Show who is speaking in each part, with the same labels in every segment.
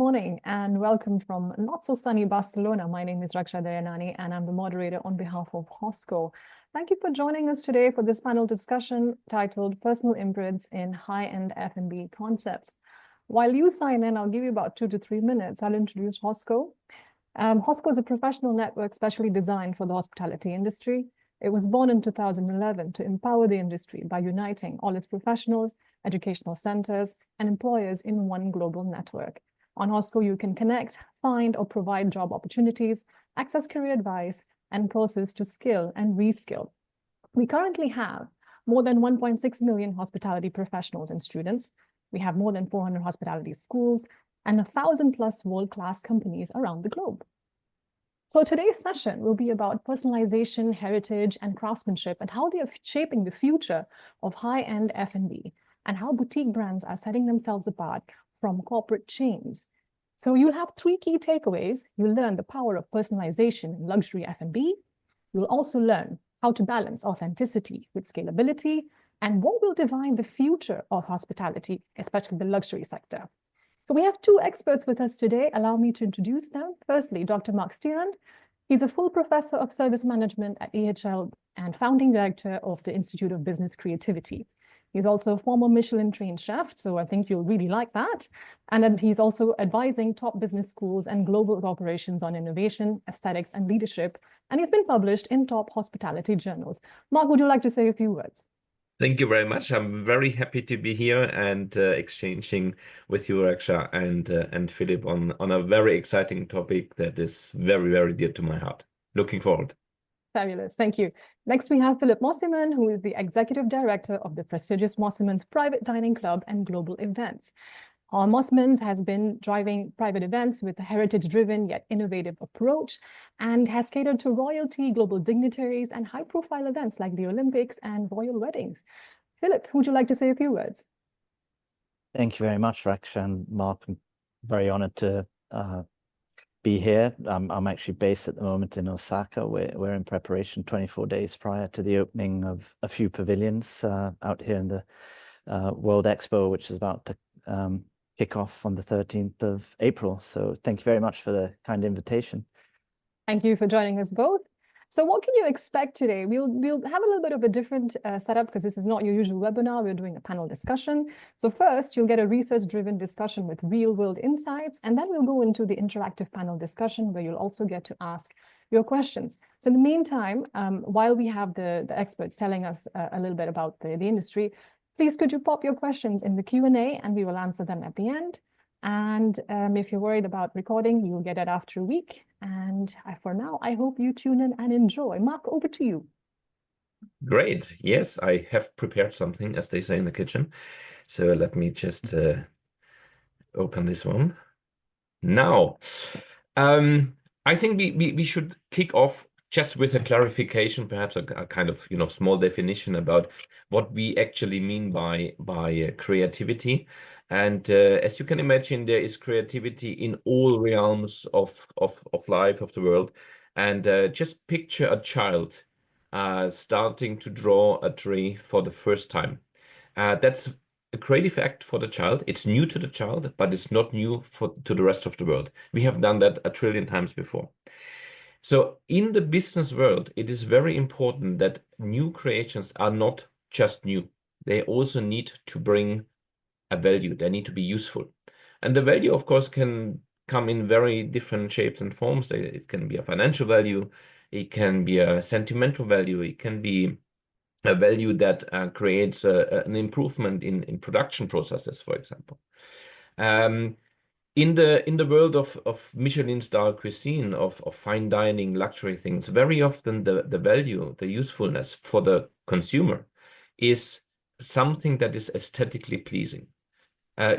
Speaker 1: morning and welcome from not so sunny Barcelona. My name is Raksha Dayanani and I'm the moderator on behalf of HOSCO. Thank you for joining us today for this panel discussion titled Personal Imprints in High-End F&B Concepts. While you sign in, I'll give you about 2 to 3 minutes. I'll introduce HOSCO. HOSCO is a professional network specially designed for the hospitality industry. It was born in 2011 to empower the industry by uniting all its professionals, educational centers, and employers in one global network. On HOSCO, you can connect, find, or provide job opportunities, access career advice, and courses to skill and reskill. We currently have more than 1.6 million hospitality professionals and students. We have more than 400 hospitality schools and 1,000+ world-class companies around the globe. So today's session will be about personalization, heritage, and craftsmanship, and how they are shaping the future of high-end F&B, and how boutique brands are setting themselves apart from corporate chains. So you'll have 3 key takeaways. You'll learn the power of personalization in luxury F&B. You'll also learn how to balance authenticity with scalability, and what will define the future of hospitality, especially the luxury sector. So we have 2 experts with us today. Allow me to introduce them. Firstly, Dr. Marc Stierand. He's a full professor of service management at EHL and founding director of the Institute of Business Creativity. He's also a former Michelin-trained chef, so I think you'll really like that. And then he's also advising top business schools and global corporations on innovation, aesthetics, and leadership. And he's been published in top hospitality journals. Marc, would you like to say a few words?
Speaker 2: Thank you very much. I'm very happy to be here and exchanging with you, Raksha, and Philipp on a very exciting topic that is very, very dear to my heart. Looking forward.
Speaker 1: Fabulous. Thank you. Next, we have Philipp Mosimann, who is the executive director of the prestigious Mosiman's Private Dining Club and Global Events. Mosiman's has been driving private events with a heritage-driven yet innovative approach and has catered to royalty, global dignitaries, and high-profile events like the Olympics and royal weddings. Philipp, would you like to say a few words?
Speaker 3: Thank you very much, Raksha and Marc. I'm very honored to be here. I'm actually based at the moment in Osaka. We're in preparation 24 days prior to the opening of a few pavilions out here in the World Expo, which is about to kick off on the 13th of April. So thank you very much for the kind invitation.
Speaker 1: Thank you for joining us both. So what can you expect today? We'll have a little bit of a different setup because this is not your usual webinar. We're doing a panel discussion. So first, you'll get a research-driven discussion with real-world insights, and then we'll go into the interactive panel discussion where you'll also get to ask your questions. So in the meantime, while we have the experts telling us a little bit about the industry, please could you pop your questions in the Q&A and we will answer them at the end. And if you're worried about recording, you will get it after a week. And for now, I hope you tune in and enjoy. Marc, over to you.
Speaker 2: Great. Yes, I have prepared something, as they say in the kitchen. So let me just open this one. Now, I think we should kick off just with a clarification, perhaps a kind of small definition about what we actually mean by creativity. And as you can imagine, there is creativity in all realms of life, of the world. And just picture a child starting to draw a tree for the first time. That's a creative act for the child. It's new to the child, but it's not new to the rest of the world. We have done that 1 trillion times before. So in the business world, it is very important that new creations are not just new. They also need to bring a value. They need to be useful. And the value, of course, can come in very different shapes and forms. It can be a financial value. It can be a sentimental value. It can be a value that creates an improvement in production processes, for example. In the world of Michelin-style cuisine, of fine dining, luxury things, very often the value, the usefulness for the consumer is something that is aesthetically pleasing.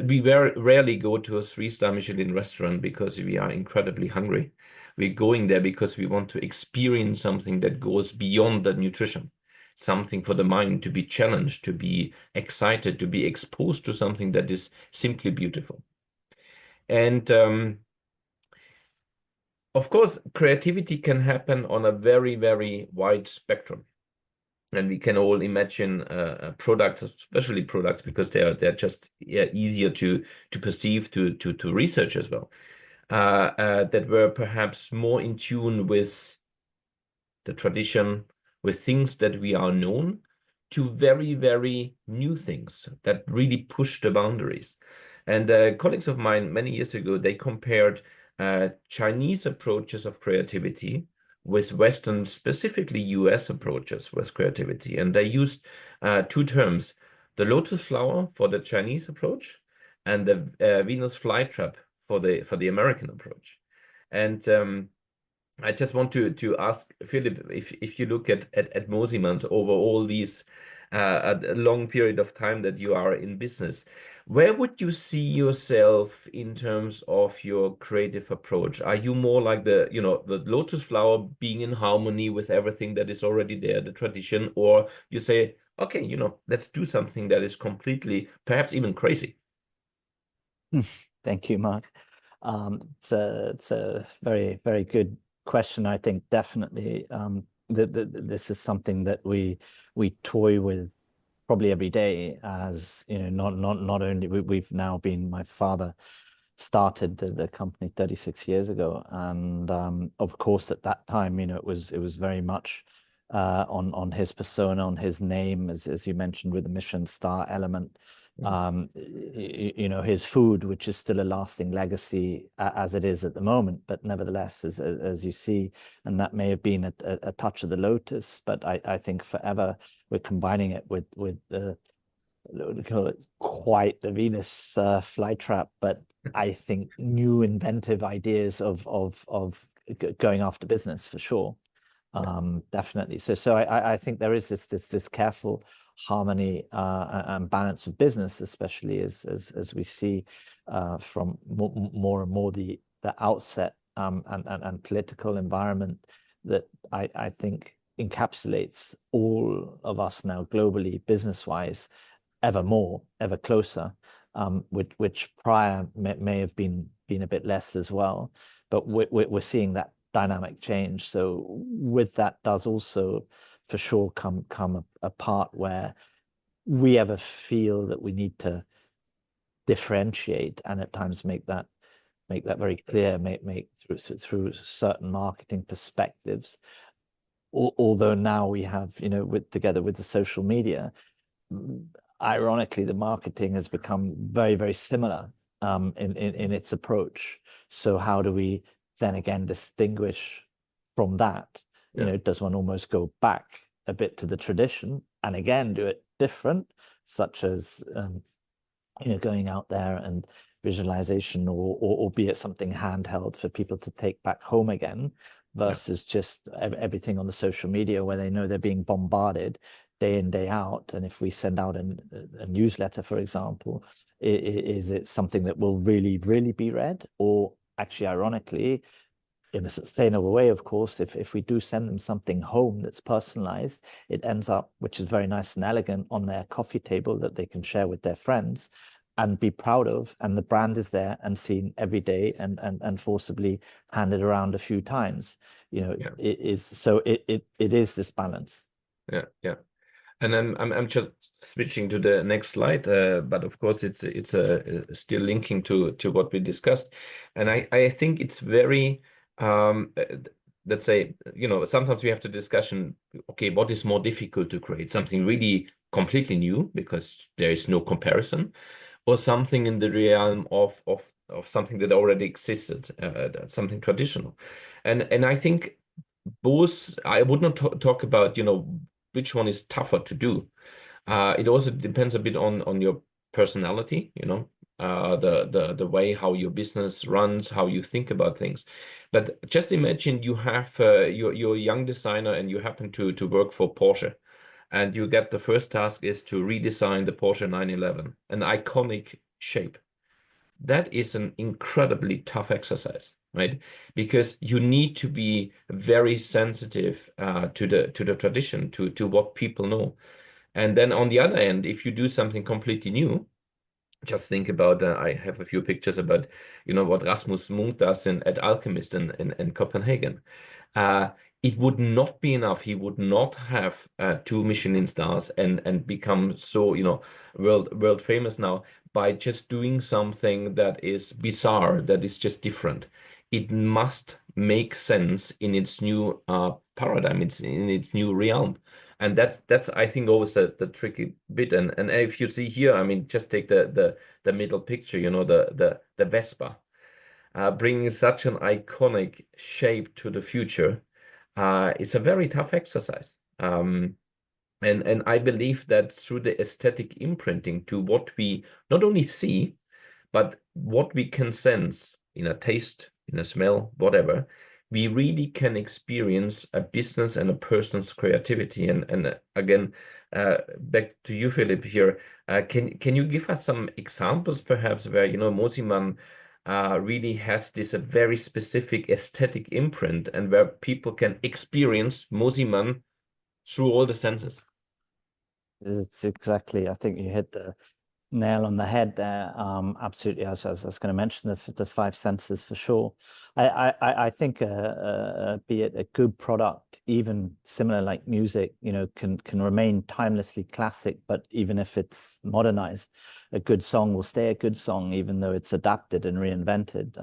Speaker 2: We very rarely go to a 3-star Michelin restaurant because we are incredibly hungry. We're going there because we want to experience something that goes beyond the nutrition, something for the mind to be challenged, to be excited, to be exposed to something that is simply beautiful. And of course, creativity can happen on a very, very wide spectrum. And we can all imagine products, especially products, because they're just easier to perceive, to research as well, that were perhaps more in tune with the tradition, with things that we are known, to very, very new things that really push the boundaries. And colleagues of mine many years ago, they compared Chinese approaches of creativity with Western, specifically US approaches with creativity. And they used two terms, the lotus flower for the Chinese approach and the Venus flytrap for the American approach. And I just want to ask Philipp, if you look at Mosimann's over all these a long period of time that you are in business, where would you see yourself in terms of your creative approach? Are you more like the lotus flower, being in harmony with everything that is already there, the tradition, or you say, okay, let's do something that is completely, perhaps even crazy?
Speaker 3: Thank you, Marc. It's a very, very good question. I think definitely this is something that we toy with probably every day, as not only we've now been, my father started the company 36 years ago, and of course at that time it was very much on his persona, on his name, as you mentioned, with the Michelin star element. His food, which is still a lasting legacy as it is at the moment, but nevertheless, as you see, and that may have been a touch of the lotus, but I think forever we're combining it with the, we call it quite the Venus flytrap, but I think new inventive ideas of going after business for sure. Definitely. So I think there is this careful harmony and balance of business, especially as we see from more and more the outset and political environment that I think encapsulates all of us now globally, business-wise, ever more, ever closer, which prior may have been a bit less as well, but we're seeing that dynamic change. So with that does also for sure come a part where we ever feel that we need to differentiate, and at times make that very clear, make through certain marketing perspectives. Although now we have, together with the social media, ironically, the marketing has become very, very similar in its approach. So how do we then again distinguish from that? Does one almost go back a bit to the tradition and again do it different, such as going out there and visualization, or be it something handheld for people to take back home again, versus just everything on the social media where they know they're being bombarded day in, day out. And if we send out a newsletter, for example, is it something that will really, really be read? Or actually, ironically, in a sustainable way, of course, if we do send them something home that's personalized, it ends up, which is very nice and elegant, on their coffee table that they can share with their friends and be proud of, and the brand is there and seen every day and forcibly handed around a few times. It is this balance.
Speaker 2: Yeah. And I'm just switching to the next slide, but of course it's still linking to what we discussed, and I think it's very let's say, sometimes we have the discussion, okay, what is more difficult to create? Something really completely new because there is no comparison, or something in the realm of something that already existed, something traditional. And I think both, I would not talk about, which one is tougher to do. It also depends a bit on your personality, the way how your business runs, how you think about things. But just imagine you have you're a young designer and you happen to work for Porsche, and you get the first task is to redesign the Porsche 911, an iconic shape. That is an incredibly tough exercise, right? Because you need to be very sensitive to the tradition, to what people know. And then on the other end, if you do something completely new, just think about, I have a few pictures about, what Rasmus Munk does at Alchemist in Copenhagen. it would not be enough. He would not have 2 Michelin stars and become so, world famous now by just doing something that is bizarre, that is just different. It must make sense in its new paradigm, it's in its new realm. And that's I think always the tricky bit. And if you see here, I mean, just take the middle picture, the Vespa, bringing such an iconic shape to the future. It's a very tough exercise. And I believe that through the aesthetic imprinting to what we not only see, but what we can sense in a taste, in a smell, whatever, we really can experience a business and a person's creativity. And again, back to you, Philipp, here. Can you give us some examples, perhaps, where Mosimann really has this a very specific aesthetic imprint, and where people can experience Mosimann through all the senses?
Speaker 3: It's exactly, I think you hit the nail on the head there. Absolutely, as I was going to mention, the 5 senses for sure. I think be it a good product, even similar like music, can remain timelessly classic. But even if it's modernized, a good song will stay a good song, even though it's adapted and reinvented.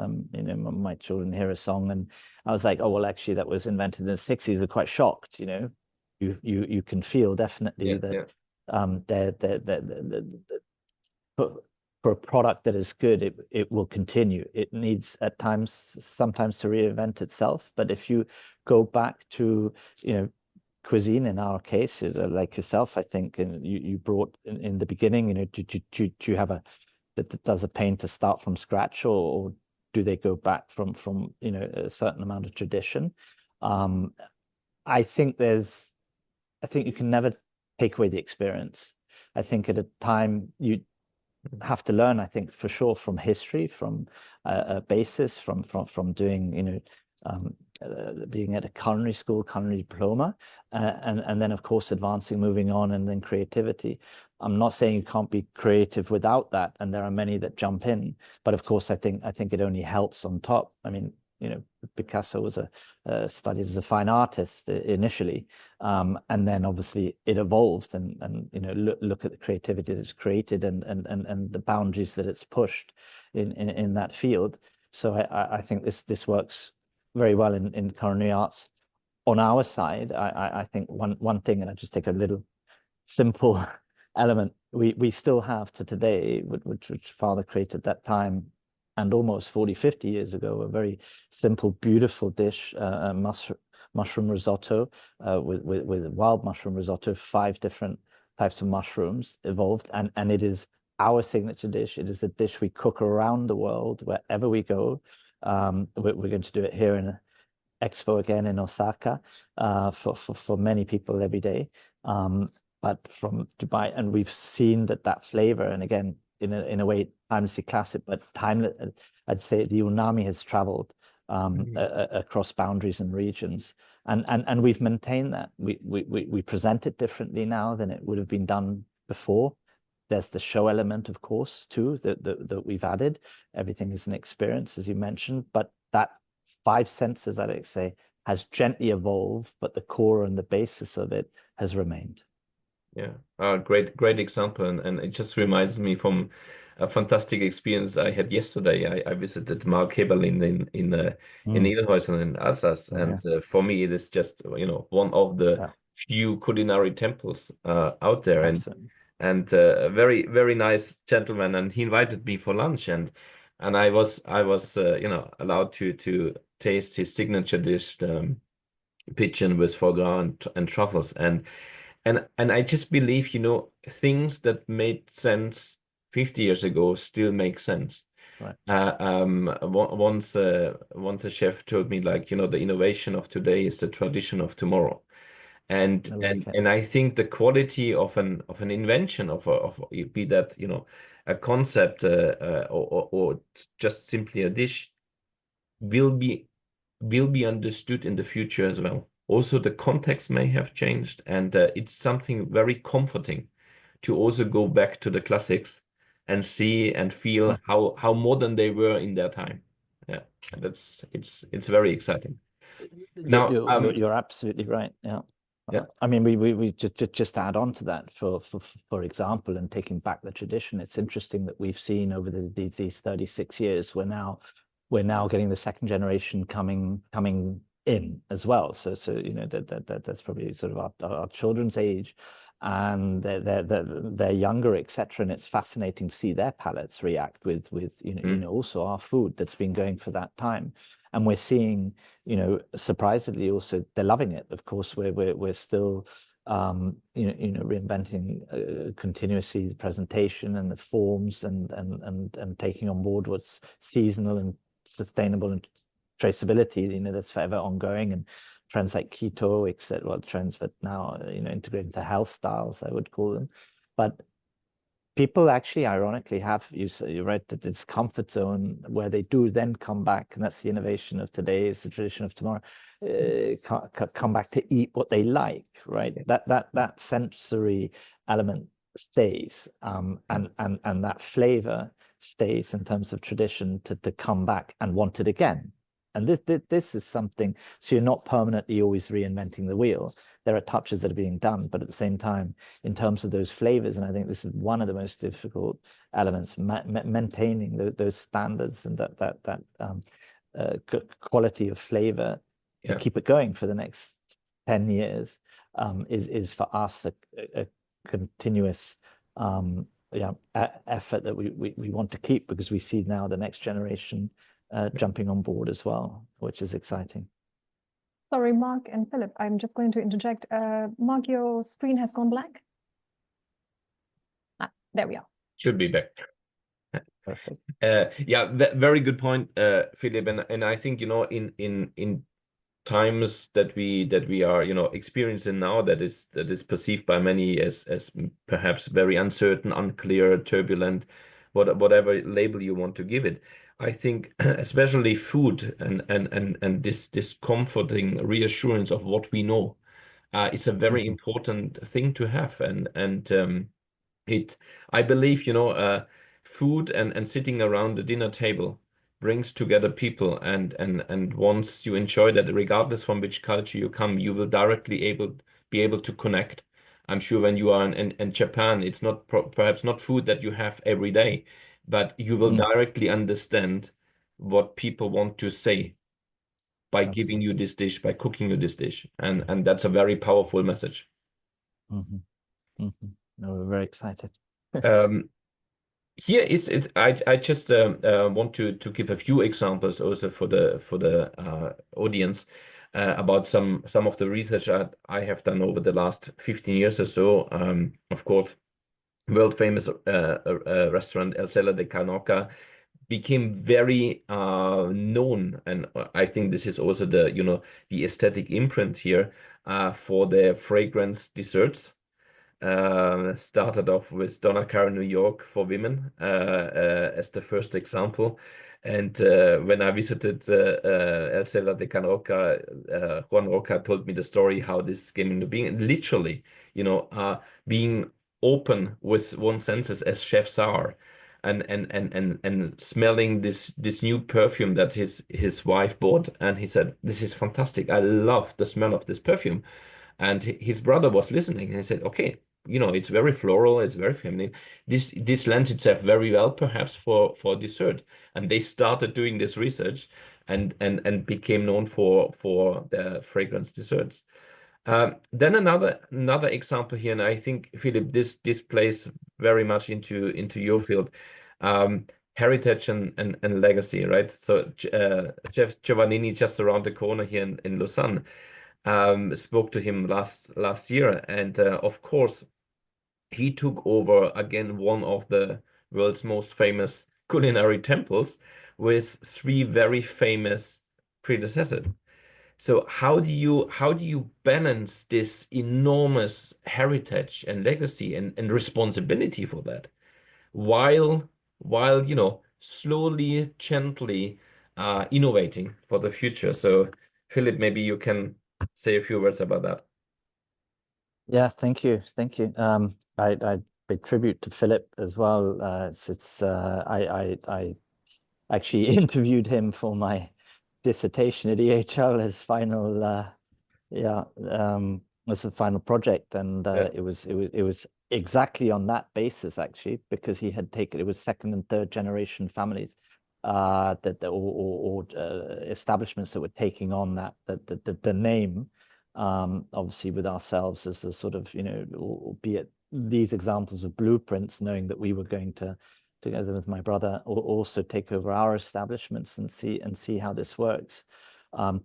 Speaker 3: My children hear a song, and I was like, oh well, actually that was invented in the 60s. They're quite shocked. You can feel definitely that. For a product that is good, it will continue. It needs sometimes to reinvent itself. But if you go back to cuisine, in our case, like yourself, I think, and you brought in the beginning, to have does a painter start from scratch, or do they go back from a certain amount of tradition? I think you can never take away the experience. I think at a time you have to learn, I think, for sure, from history, from a basis, from doing, being at a culinary school, culinary diploma, and then, of course, advancing, moving on, and then creativity. I'm not saying you can't be creative without that, and there are many that jump in. But of course, I think it only helps on top. I mean, Picasso was studied as a fine artist initially, and then obviously it evolved, and look at the creativity that's created, and the boundaries that it's pushed in that field. So I think this works very well in culinary arts. On our side, I think one thing, and I just take a little simple element, we still have to today, which Father created at that time, and almost 40-50 years ago, a very simple, beautiful dish, mushroom risotto, with wild mushroom risotto, 5 different types of mushrooms evolved, and it is our signature dish. It is a dish we cook around the world wherever we go. We're going to do it here in an expo again in Osaka, for many people every day, but from Dubai, and we've seen that flavor, and again, in a way, timelessly classic, but I'd say the umami has traveled across boundaries and regions, and we've maintained that. We present it differently now than it would have been done before. There's the show element, of course, too, that we've added. Everything is an experience, as you mentioned, but that 5 senses, I'd say, has gently evolved, but the core and the basis of it has remained.
Speaker 2: Yeah, great example, and it just reminds me from a fantastic experience I had yesterday. I visited Marc in Edelhäuser and Assas, and for me it is just one of the few culinary temples out there.
Speaker 3: Absolutely.
Speaker 2: And a very, very nice gentleman, and he invited me for lunch, and I was allowed to taste his signature dish, pigeon with foie gras and truffles, and I just believe, things that made sense 50 years ago still make sense.
Speaker 3: Right.
Speaker 2: Once a chef told me, like, the innovation of today is the tradition of tomorrow. And I think the quality of an invention, of be that a concept, or just simply a dish, will be understood in the future as well. Also, the context may have changed, and it's something very comforting to also go back to the classics and see and feel how modern they were in their time. Yeah, and it's very exciting. Now,
Speaker 3: you're absolutely right. Yeah.
Speaker 2: Yeah.
Speaker 3: I mean, we just add on to that for example, and taking back the tradition. It's interesting that we've seen over these 36 years, we're now getting the second generation coming in as well. So you know that's probably sort of our children's age, and they're younger, etc. And it's fascinating to see their palates react with you know also our food that's been going for that time. And we're seeing, you know, surprisingly also they're loving it. Of course, we're still you know reinventing continuously the presentation and the forms and taking on board what's seasonal and sustainable and traceability. You know, that's forever ongoing, and trends like keto, etc. Well, trends that now you know integrate into health styles, I would call them. But people actually ironically have, you're right, that this comfort zone where they do then come back, and that's the innovation of today, is the tradition of tomorrow, come back to eat what they like, right? That sensory element stays, and that flavor stays in terms of tradition to come back and want it again. And this is something, so you're not permanently always reinventing the wheel. There are touches that are being done, but at the same time, in terms of those flavors, and I think this is one of the most difficult elements, maintaining those standards and that quality of flavor to keep it going for the next 10 years is for us a continuous effort that we want to keep, because we see now the next generation jumping on board as well, which is exciting.
Speaker 1: Sorry, Marc and Philipp, I'm just going to interject. Marc, your screen has gone blank. There we are.
Speaker 2: Should be back.
Speaker 3: Perfect.
Speaker 2: Yeah, very good point, Philipp. And I think, you know, in times that we are, you know, experiencing now, that is perceived by many as perhaps very uncertain, unclear, turbulent, whatever label you want to give it. I think especially food and this comforting reassurance of what we know is a very important thing to have. And I believe, you know, food and sitting around the dinner table brings together people, and once you enjoy that, regardless from which culture you come, you will directly be able to connect. I'm sure when you are in Japan, it's not perhaps not food that you have every day, but you will directly understand what people want to say by giving you this dish, by cooking you this dish, and that's a very powerful message.
Speaker 3: No, we're very excited.
Speaker 2: Here is it. I just want to give a few examples also for the audience about some of the research I have done over the last 15 years or so. Of course, world famous restaurant El Cellar de Canoca became very known, and I think this is also the, you know, the aesthetic imprint here for their fragrance desserts. Started off with Donna Karan New York for women as the first example. And when I visited El Cellar de Can Roca, Juan Roca told me the story how this came into being. And literally, you know, being open with one's senses as chefs are, and smelling this new perfume that his wife bought, and he said, "This is fantastic. I love the smell of this perfume." And his brother was listening, and he said, "Okay, you know, it's very floral, it's very feminine. This lends itself very well, perhaps for dessert." And they started doing this research, and became known for their fragrance desserts. Then another example here, and I think, Philipp, this plays very much into your field, heritage and legacy, right? So Chef Giovannini, just around the corner here in Lausanne, spoke to him last year, and of course he took over again one of the world's most famous culinary temples with 3 very famous predecessors. So how do you balance this enormous heritage and legacy and responsibility for that, while you know, slowly, gently innovating for the future? So Philipp, maybe you can say a few words about that.
Speaker 3: Yeah, thank you. I pay tribute to Philipp as well. I actually interviewed him for my dissertation at EHL as final, was a final project, and it was exactly on that basis actually, because he had taken, it was second and third generation families or establishments that were taking on the name, obviously with ourselves as a sort of, albeit these examples of blueprints, knowing that we were going to, together with my brother, also take over our establishments and see how this works,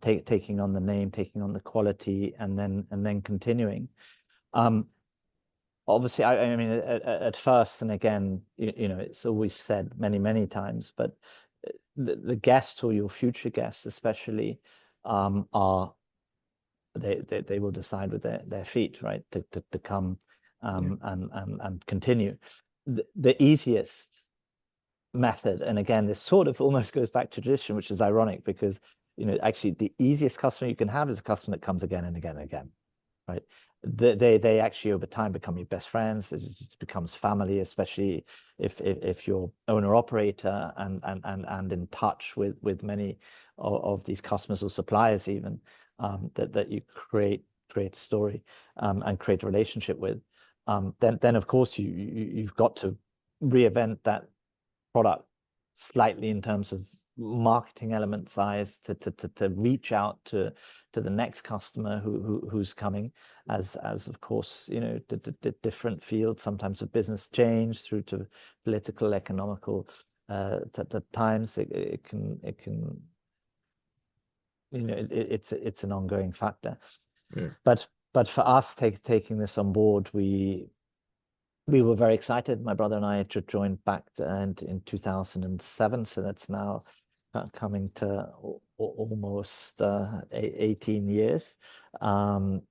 Speaker 3: taking on the name, taking on the quality, and then continuing. Obviously, I mean, at first, and again, it's always said many times, but the guests, or your future guests especially, are they will decide with their feet, right, to come and continue. The easiest method, and again, this sort of almost goes back to tradition, which is ironic, because actually the easiest customer you can have is a customer that comes again and again and again, right? They actually over time become your best friends. It becomes family, especially if you're owner operator and in touch with many of these customers or suppliers even, that you create story and create a relationship with. Then of course you've got to reinvent that product slightly in terms of marketing element size to reach out to the next customer who's coming, as of course the different fields sometimes of business change through to political, economical times. It can it's an ongoing factor. But for us taking this on board, we were very excited. My brother and I had joined back in 2007, so that's now coming to almost 18 years, and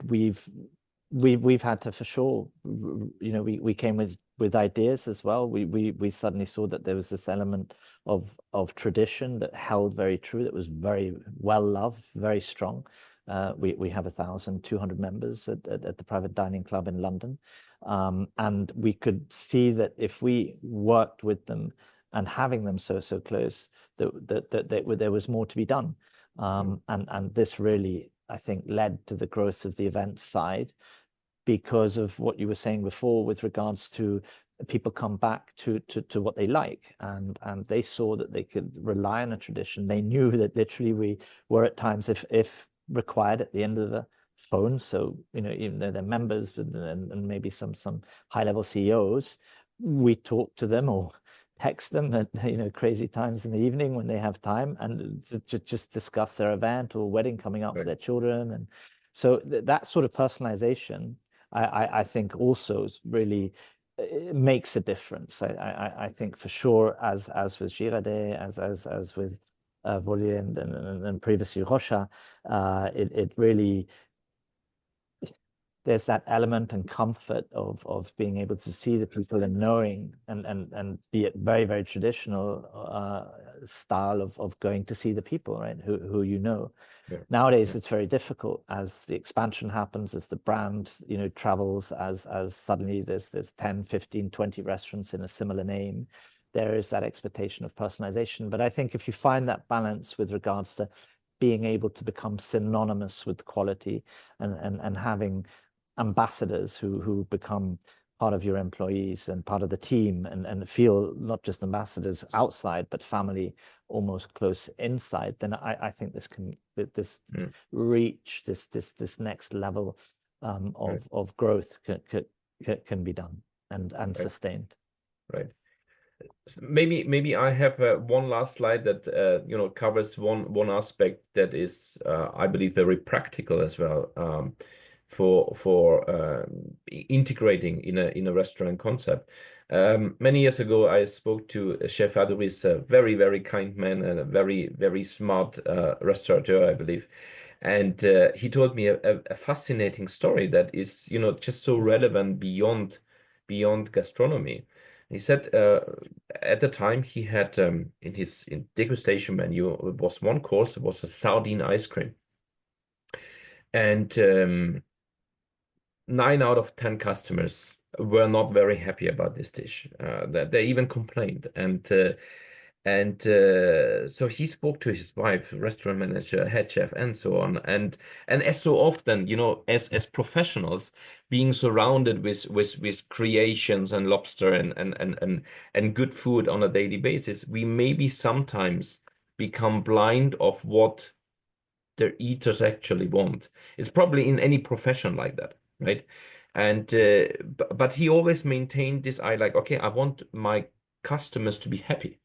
Speaker 3: we've had to, for sure, we came with ideas as well. We suddenly saw that there was this element of tradition that held very true, that was very well loved, very strong. We have 1,200 members at the Private Dining Club in London. And we could see that if we worked with them and having them so close, that there was more to be done. And this really, I think, led to the growth of the event side, because of what you were saying before with regards to people come back to what they like, and they saw that they could rely on a tradition. They knew that literally we were at times, if required, at the end of the phone. So even though they're members and maybe some high-level CEOs, we talk to them or text them at crazy times in the evening when they have time, and to just discuss their event or wedding coming up for their children. And so that sort of personalization, I think also really makes a difference. I think for sure, as with Girardet, as with Volier and previously Rocha, it really, there's that element and comfort of being able to see the people and knowing, and be it very traditional style of going to see the people, right, who Nowadays it's very difficult as the expansion happens, as the brand travels, as suddenly there's 10, 15, 20 restaurants in a similar name. There is that expectation of personalization. But I think if you find that balance with regards to being able to become synonymous with quality, and having ambassadors who become part of your employees and part of the team, and feel not just ambassadors outside, but family almost close inside, then I think this can reach this next level of growth can be done and sustained.
Speaker 2: Right. Maybe I have one last slide that covers one aspect that is I believe very practical as well, for integrating in a restaurant concept. Many years ago, I spoke to Chef Adoris, a very kind man and a very smart restaurateur, I believe. And he told me a fascinating story that is just so relevant beyond gastronomy. He said at the time he had in his degustation menu, it was one course, it was a sardine ice cream. And 9 out of 10 customers were not very happy about this dish. That they even complained. And And so he spoke to his wife, restaurant manager, head chef, and so on. And as so often, you know, as professionals, being surrounded with creations and lobster and good food on a daily basis, we maybe sometimes become blind of what their eaters actually want. It's probably in any profession like that, right? And but he always maintained this eye, like, okay, I want my customers to be happy.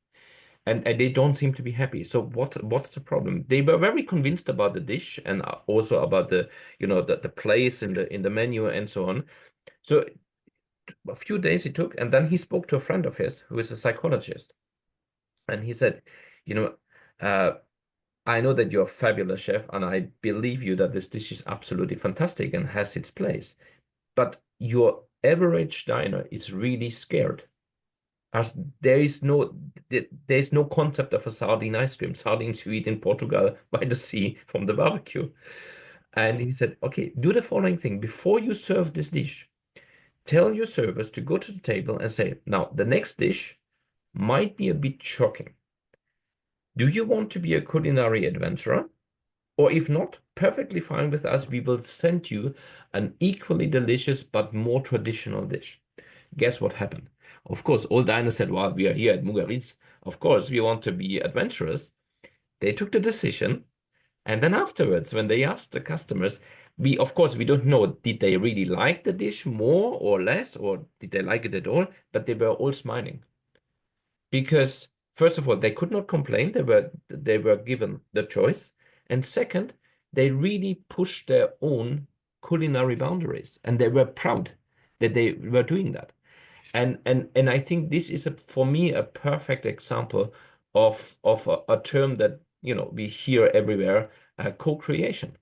Speaker 2: And they don't seem to be happy. So what's the problem? They were very convinced about the dish and also about the, you know, the place in the menu and so on. So a few days he took, and then he spoke to a friend of his who is a psychologist, and he said, you know, I know that you're a fabulous chef, and I believe you that this dish is absolutely fantastic and has its place, but your average diner is really scared. As there's no concept of a sardine ice cream. Sardines you eat in Portugal by the sea from the barbecue. And he said, okay, do the following thing. Before you serve this dish, tell your servers to go to the table and say, now, the next dish might be a bit shocking. Do you want to be a culinary adventurer? Or if not, perfectly fine with us. We will send you an equally delicious but more traditional dish. Guess what happened? Of course, all diners said, well, we are here at Mugaritz. Of course, we want to be adventurous. They took the decision. And then afterwards, when they asked the customers, of course, we don't know, did they really like the dish more or less, or did they like it at all? But they were all smiling. Because, first of all, they could not complain. They were given the choice. And second, they really pushed their own culinary boundaries. And they were proud that they were doing that. And I think this is for me a perfect example of a term that, you know, we hear everywhere, co-creation.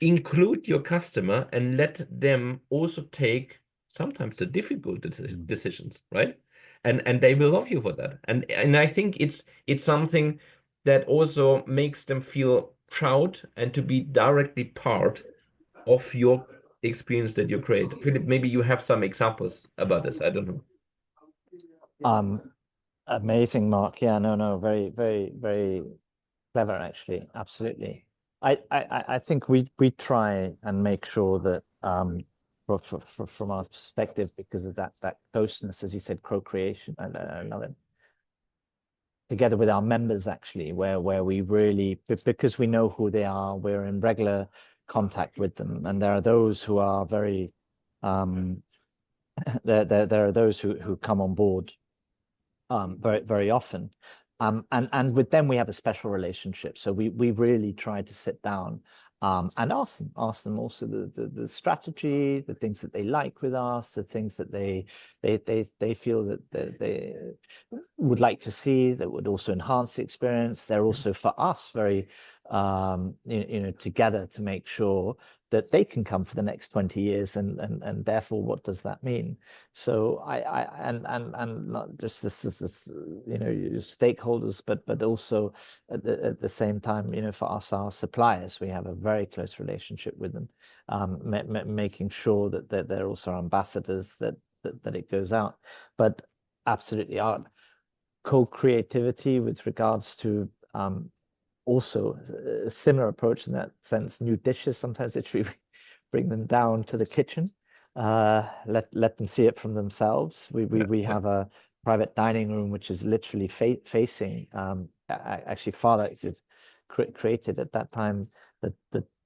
Speaker 2: Include your customer and let them also take sometimes the difficult decisions, right? And they will love you for that. And I think it's something that also makes them feel proud and to be directly part of your experience that you create. Philipp, maybe you have some examples about this. I don't know.
Speaker 3: Amazing, Mark. Yeah, no, very, very, very clever, actually. Absolutely. I think we try and make sure that from our perspective, because of that closeness, as you said, co-creation, I love it. Together with our members, actually, where we really, because we know who they are, we're in regular contact with them, and there are those who are very there are those who come on board very, very often, and with them we have a special relationship. So we really try to sit down and ask them also the strategy, the things that they like with us, the things that they feel that they would like to see that would also enhance the experience. They're also for us very together to make sure that they can come for the next 20 years, and therefore what does that mean? So and not just this your stakeholders, but also at the same time, for us, our suppliers, we have a very close relationship with them, making sure that they're also ambassadors, that it goes out. But absolutely, our co-creativity with regards to also a similar approach in that sense. New dishes, sometimes literally bring them down to the kitchen, let them see it from themselves. We have a private dining room which is literally facing actually Father created at that time the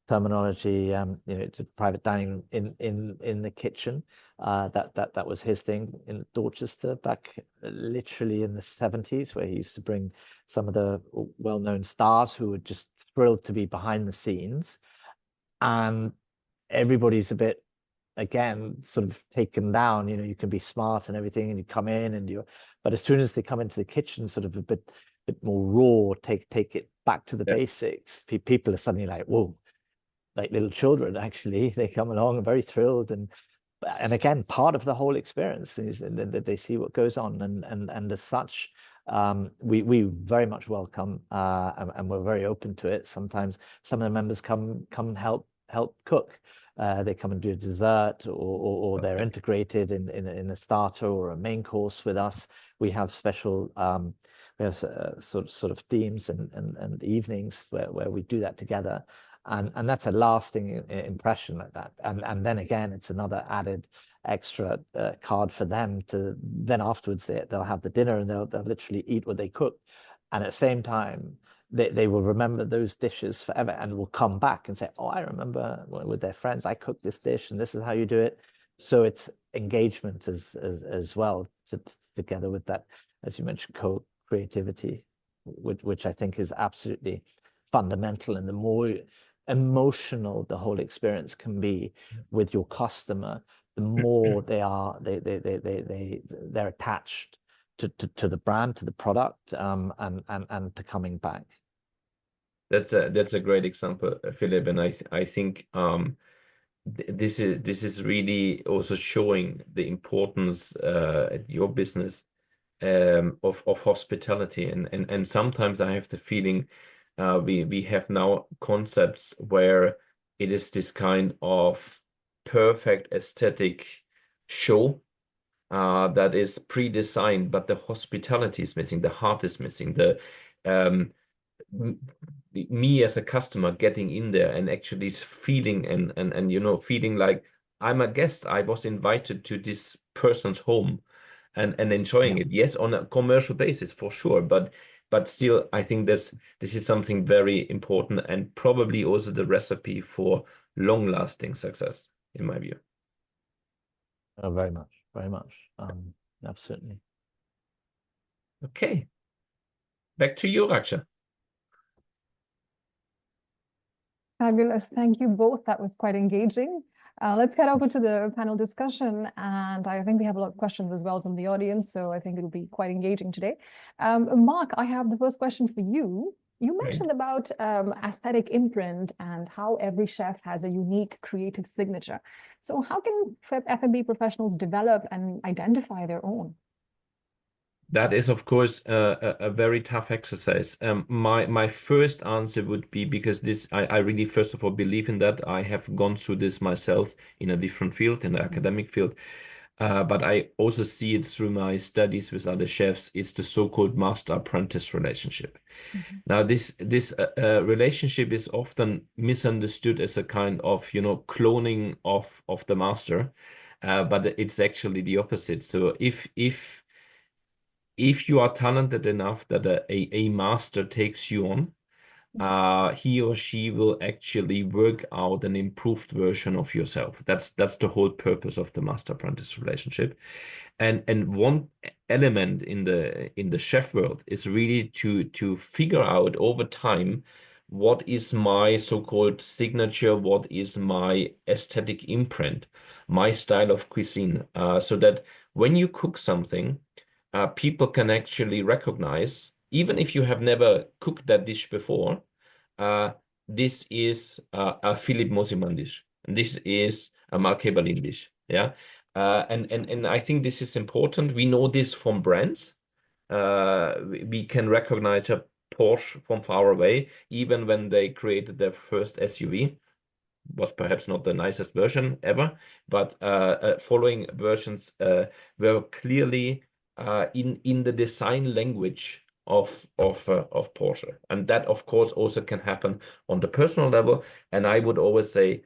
Speaker 3: terminology, it's a private dining room in the kitchen. That was his thing in Dorchester back literally in the 70s, where he used to bring some of the well-known stars who were just thrilled to be behind the scenes, and everybody's a bit, again, sort of taken down. You can be smart and everything, and you come in and but as soon as they come into the kitchen, sort of a bit more raw, take it back to the basics, people are suddenly like, whoa, like little children. Actually, they come along very thrilled, and again, part of the whole experience is that they see what goes on, and as such, we very much welcome, and we're very open to it. Sometimes some of the members come help cook, they come and do a dessert, or they're integrated in a starter or a main course with us. We have special we have sort of themes and evenings where we do that together, and that's a lasting impression like that. And then again, it's another added extra card for them to then afterwards they'll have the dinner and they'll literally eat what they cook, and at the same time they will remember those dishes forever and will come back and say, oh, I remember with their friends I cooked this dish and this is how you do it. So it's engagement as well, together with that, as you mentioned, co-creativity, which I think is absolutely fundamental. And the more emotional the whole experience can be with your customer, the more they're attached to the brand, to the product, and to coming back.
Speaker 2: That's a great example, Philipp, and I think this is really also showing the importance at your business of hospitality, and sometimes I have the feeling we have now concepts where it is this kind of perfect aesthetic show that is pre-designed, but the hospitality is missing, the heart is missing, the me as a customer getting in there and actually feeling and you know, feeling like I'm a guest. I was invited to this person's home and enjoying it. Yes, on a commercial basis for sure, but still, I think this is something very important and probably also the recipe for long-lasting success, in my view.
Speaker 3: Oh, very much. Absolutely.
Speaker 2: Okay, back to you, Raksha.
Speaker 1: Fabulous. Thank you both. That was quite engaging. Let's get over to the panel discussion. And I think we have a lot of questions as well from the audience. So I think it'll be quite engaging today. Marc, I have the first question for you. You mentioned about aesthetic imprint and how every chef has a unique creative signature. So how can F&B professionals develop and identify their own?
Speaker 2: That is, of course, a very tough exercise. My first answer would be, because this, I really, first of all, believe in that. I have gone through this myself in a different field, in the academic field. But I also see it through my studies with other chefs. It's the so-called master-apprentice relationship. Now, this relationship is often misunderstood as a kind of, you know, cloning of the master, but it's actually the opposite. So if you are talented enough that a master takes you on, he or she will actually work out an improved version of yourself. That's the whole purpose of the master-apprentice relationship. And one element in the chef world is really to figure out over time what is my so-called signature, what is my aesthetic imprint, my style of cuisine, so that when you cook something, people can actually recognize, even if you have never cooked that dish before, this is a Philipp Mosimann dish. This is a Marc dish. Yeah. And I think this is important. We know this from brands. We can recognize a Porsche from far away, even when they created their first SUV. Was perhaps not the nicest version ever, but following versions were clearly in the design language of Porsche, and that of course also can happen on the personal level. And I would always say,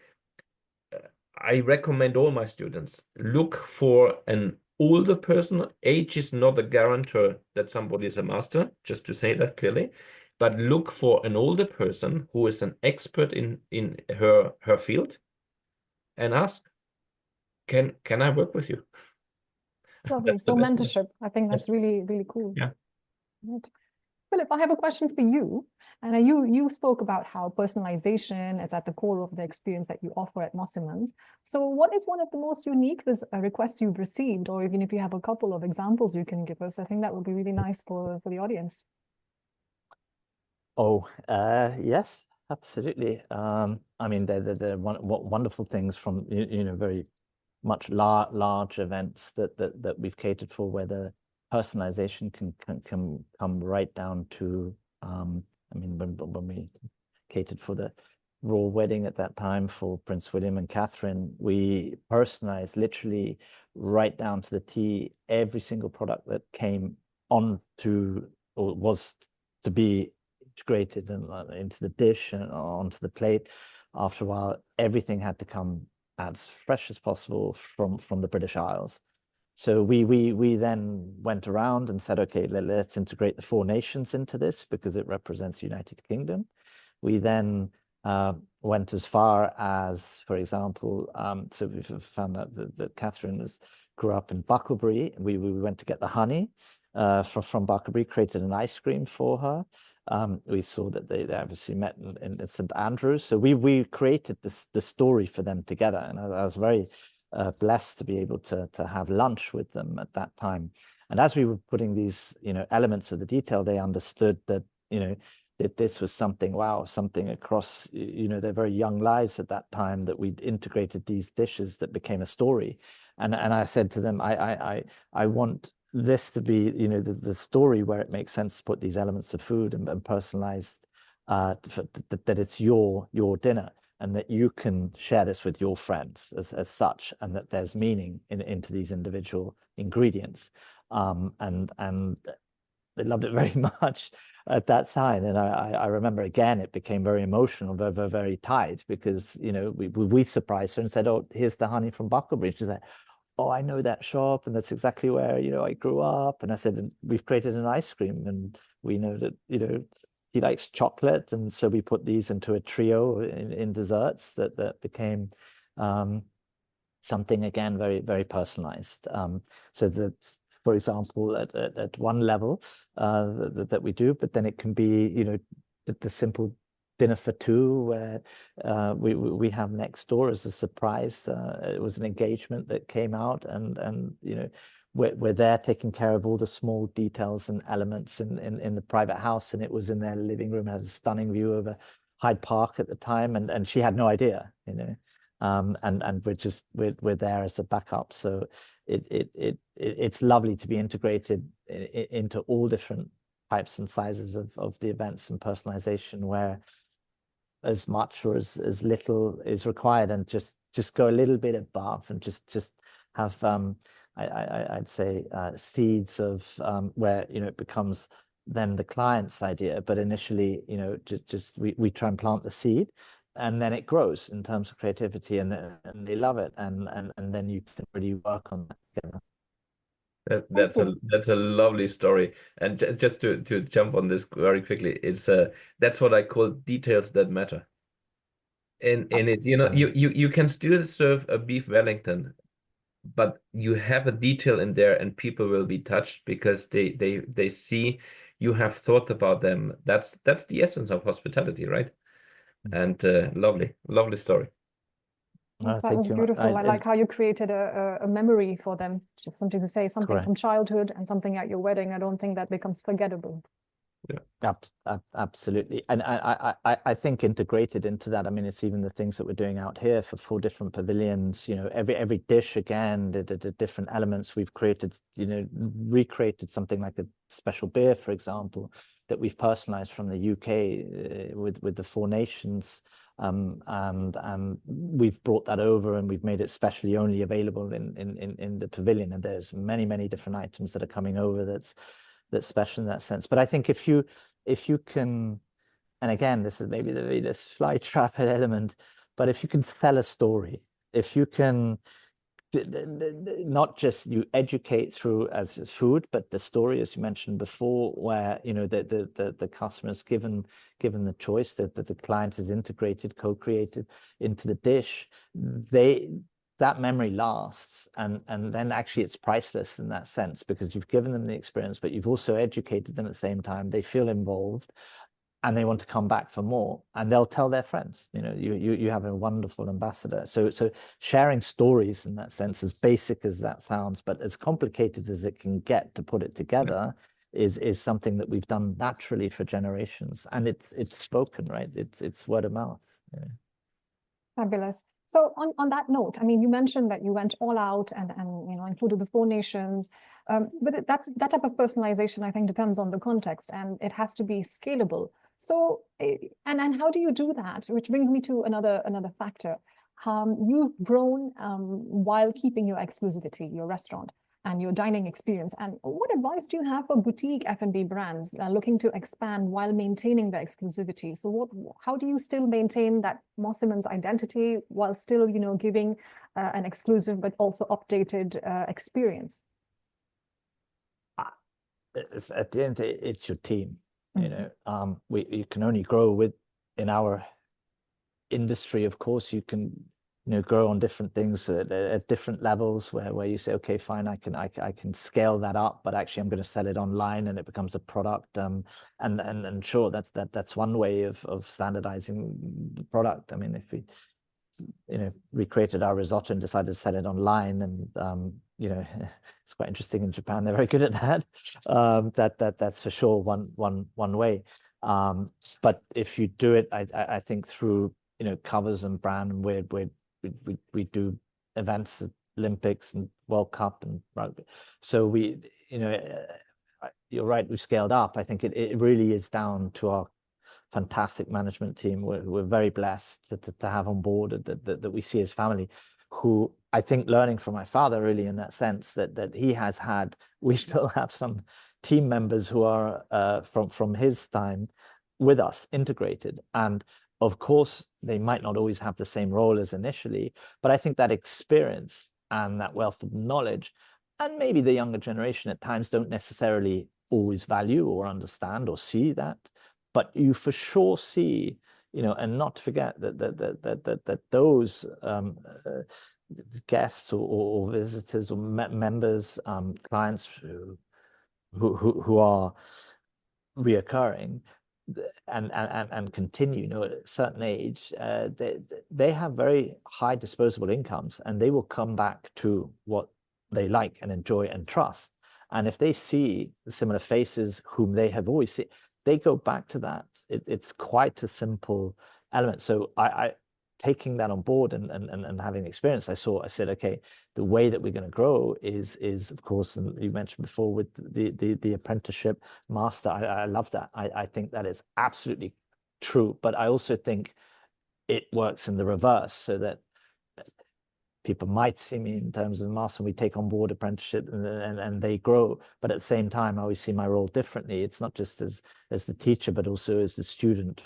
Speaker 2: I recommend all my students look for an older person. Age is not a guarantor that somebody is a master, just to say that clearly, but look for an older person who is an expert in her field, and ask, can I work with you?
Speaker 1: Lovely. So mentorship, I think that's really, really cool.
Speaker 2: Yeah.
Speaker 1: Right. Philipp, I have a question for you. And you spoke about how personalization is at the core of the experience that you offer at Mosimann's. So what is one of the most unique requests you've received, or even if you have a couple of examples you can give us? I think that would be really nice for the audience.
Speaker 3: Oh, yes, absolutely. I mean, they're wonderful things from, you know, very much large events that we've catered for, where the personalization can come right down to, I mean, when we catered for the royal wedding at that time for Prince William and Catherine, we personalized literally right down to the T every single product that came on to or was to be integrated into the dish and onto the plate. After a while, everything had to come as fresh as possible from the British Isles. So we then went around and said, okay, let's integrate the 4 nations into this because it represents the United Kingdom. We then went as far as, for example, so we found out that Catherine grew up in Bucklebury. We went to get the honey from Bucklebury, created an ice cream for her. We saw that they obviously met in St. Andrews. So we created the story for them together. And I was very blessed to be able to have lunch with them at that time. And as we were putting these, elements of the detail, they understood that, that this was something, wow, something across, their very young lives at that time, that we'd integrated these dishes that became a story. And I said to them, I want this to be, the story where it makes sense to put these elements of food and personalized, that it's your dinner, and that you can share this with your friends as such, and that there's meaning into these individual ingredients. And they loved it very much at that time. And I remember, again, it became very emotional, very, very tight, because, we surprised her and said, oh, here's the honey from Bucklebury. She's like, oh, I know that shop, and that's exactly where, I grew up. And I said, we've created an ice cream, and we know that, he likes chocolate. And so we put these into a trio in desserts that became something, again, very, very personalized. So that, for example, at one level that we do, but then it can be, the simple dinner for 2, where we have next door as a surprise. It was an engagement that came out, and we're there taking care of all the small details and elements in the private house, and it was in their living room. It had a stunning view over Hyde Park at the time, and she had no idea, and we're there as a backup. So it's lovely to be integrated into all different types and sizes of the events and personalization, where as much or as little is required, and just go a little bit above, and just have I'd say seeds of where it becomes then the client's idea, but initially just we try and plant the seed, and then it grows in terms of creativity, and they love it, and then you can really work on that together.
Speaker 2: That's a lovely story. And just to jump on this very quickly, it's that's what I call details that matter. And it, you can still serve a beef Wellington, but you have a detail in there, and people will be touched because they see you have thought about them. That's the essence of hospitality, right? And lovely story.
Speaker 1: That was beautiful. I like how you created a memory for them, just something to say, something
Speaker 3: Correct.
Speaker 1: from childhood and something at your wedding. I don't think that becomes forgettable.
Speaker 2: Yeah,
Speaker 3: absolutely. And I think integrated into that, I mean, it's even the things that we're doing out here for 4 different pavilions. Every dish, again, the different elements we've created. Recreated something like a special beer, for example, that we've personalized from the UK with the 4 nations. And we've brought that over, and we've made it specially only available in the pavilion. And there's many different items that are coming over that's special in that sense. But I think if you can, and again, this is maybe this fly trap element, but if you can tell a story, if you can not just you educate through as food, but the story, as you mentioned before, where the customer is given the choice, that the client is integrated, co-created into the dish, that memory lasts, and then actually it's priceless in that sense, because you've given them the experience, but you've also educated them at the same time. They feel involved, and they want to come back for more, and they'll tell their friends. You have a wonderful ambassador. So sharing stories in that sense, as basic as that sounds, but as complicated as it can get to put it together, is something that we've done naturally for generations, and it's spoken, right? It's word of mouth.
Speaker 1: Fabulous. So on that note, I mean, you mentioned that you went all out and included the 4 nations, but that type of personalization, I think, depends on the context, and it has to be scalable. So, and how do you do that? Which brings me to another factor. You've grown while keeping your exclusivity, your restaurant and your dining experience. And what advice do you have for boutique F&B brands looking to expand while maintaining the exclusivity? So how do you still maintain that Mosimann's identity while still, giving an exclusive but also updated experience?
Speaker 3: At the end, it's your team. You can only grow in our industry. Of course, you can grow on different things at different levels where you say, okay, fine, I can scale that up, but actually I'm going to sell it online and it becomes a product. And sure, that's one way of standardizing the product. I mean, if we recreated our risotto and decided to sell it online, and it's quite interesting in Japan, they're very good at that. That's for sure one way. But if you do it, I think through covers and brand, and we do events at Olympics and World Cup and rugby. So you're right, we scaled up. I think it really is down to our fantastic management team. We're very blessed to have on board that we see as family, who I think, learning from my father really in that sense, that he has had, we still have some team members who are from his time with us integrated. And of course, they might not always have the same role as initially, but I think that experience and that wealth of knowledge, and maybe the younger generation at times don't necessarily always value or understand or see that, but you for sure see, and not to forget that those guests or visitors or members, clients who are reoccurring and continue, at a certain age, they have very high disposable incomes, and they will come back to what they like and enjoy and trust. And if they see similar faces whom they have always seen, they go back to that. It's quite a simple element. So I taking that on board and having experience, I said, okay, the way that we're going to grow is of course, and you mentioned before with the apprenticeship master. I love that. I think that is absolutely true. But I also think it works in the reverse, so that people might see me in terms of master, we take on board apprenticeship and they grow. But at the same time, I always see my role differently. It's not just as the teacher, but also as the student